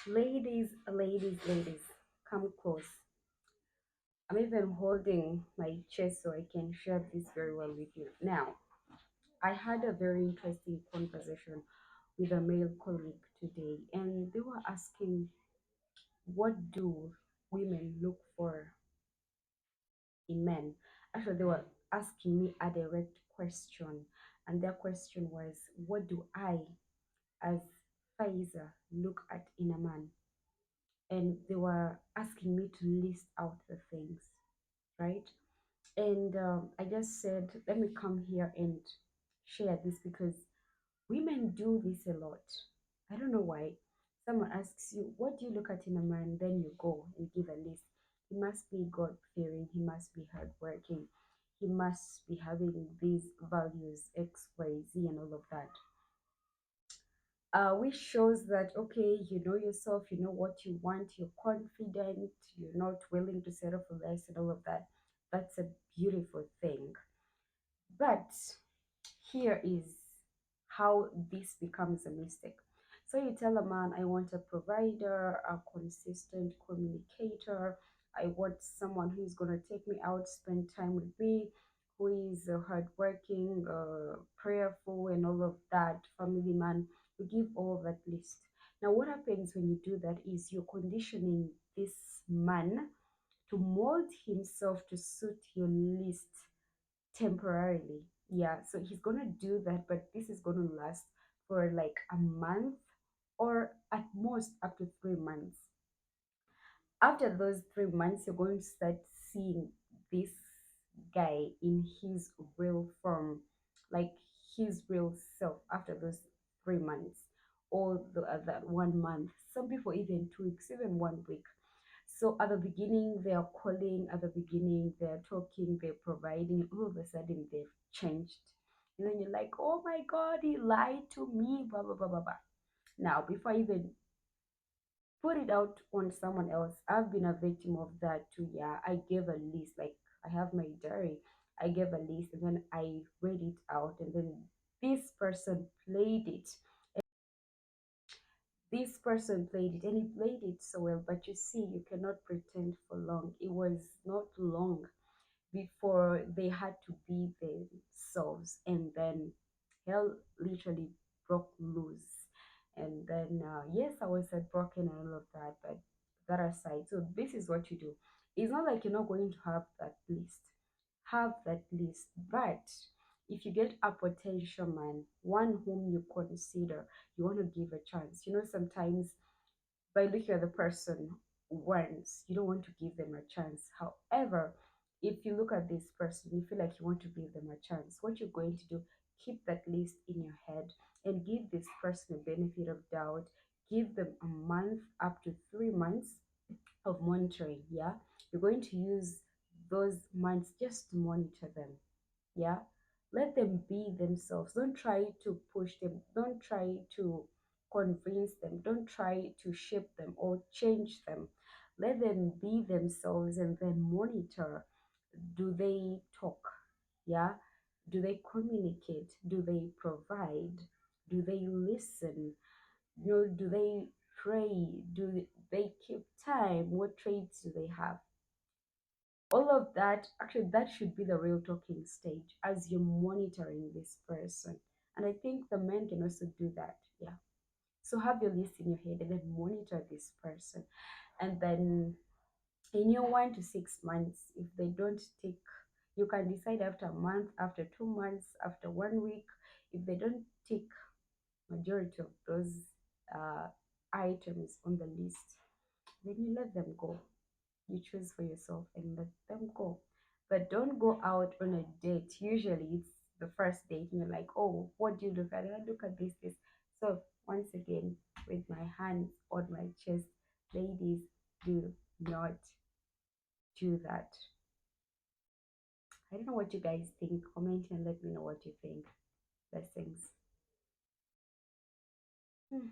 Ladies, come close. I'm even holding my chest so I can share this very well with you. Now, I had a very interesting conversation with a male colleague today, and they were asking, what do women look for in men? Actually, they were asking me a direct question, and their question was, what do I, as Faiza, look at in a man? And they were asking me to list out the things, right? And I just said, let me come here and share this because women do this a lot. I don't know why. Someone asks you, what do you look at in a man? Then you go and give a list. He must be God fearing, he must be hardworking, he must be having these values, X, Y, Z, and all of that. Which shows that okay, you know yourself, you know what you want, you're confident, you're not willing to settle for less, and all of that. That's a beautiful thing. But here is how this becomes a mistake. So you tell a man, I want a provider, a consistent communicator. I want someone who's going to take me out, spend time with me, who is hardworking, prayerful, and all of that, family man. You give all that list. Now, what happens when you do that is you're conditioning this man to mold himself to suit your list temporarily. Yeah, so he's gonna do that, but this is gonna last for like a month or at most up to 3 months. After those 3 months, you're going to start seeing this guy in his real form, like his real self after those 3 months or that 1 month. Some people even 2 weeks, even 1 week. So at the beginning, they are calling, at the beginning, they're talking, they're providing, all of a sudden they've changed. And then you're like, oh my God, he lied to me, blah, blah, blah, blah, blah. Now, before I even put it out on someone else, I've been a victim of that too. Yeah, I gave a list, like I have my diary. I gave a list and then I read it out, and then this person played it. This person played it and he played it so well, but you see, you cannot pretend for long. It was not long before they had to be themselves, and then hell literally broke loose. And then yes, I was broken and all of that, but that aside, so this is what you do. It's not like you're not going to have that list. Have that list, but if you get a potential man, one whom you consider, you want to give a chance. You know, sometimes by looking at the person once, you don't want to give them a chance. However, if you look at this person, you feel like you want to give them a chance, what you're going to do, keep that list in your head and give this person a benefit of doubt. Give them a month up to 3 months of monitoring. Yeah, you're going to use those months just to monitor them. Yeah, let them be themselves. Don't try to push them, don't try to convince them, don't try to shape them or change them. Let them be themselves and then monitor. Do they talk? Yeah, do they communicate? Do they provide? Do they listen? You know, do they pray? Do they keep time? What traits do they have? All of that, actually, that should be the real talking stage as you're monitoring this person. And I think the men can also do that. Yeah, so have your list in your head and then monitor this person. And then in your 1 to 6 months, if they don't take, you can decide after a month, after 2 months, after 1 week. If they don't take majority of those uh, items on the list, then you let them go. You choose for yourself and let them go. But don't go out on a date. Usually it's the first date and you're like, oh, what do you look at? I look at this. So once again, with my hands on my chest, ladies, do not do that. I don't know what you guys think. Comment and let me know what you think. Blessings. Hmm.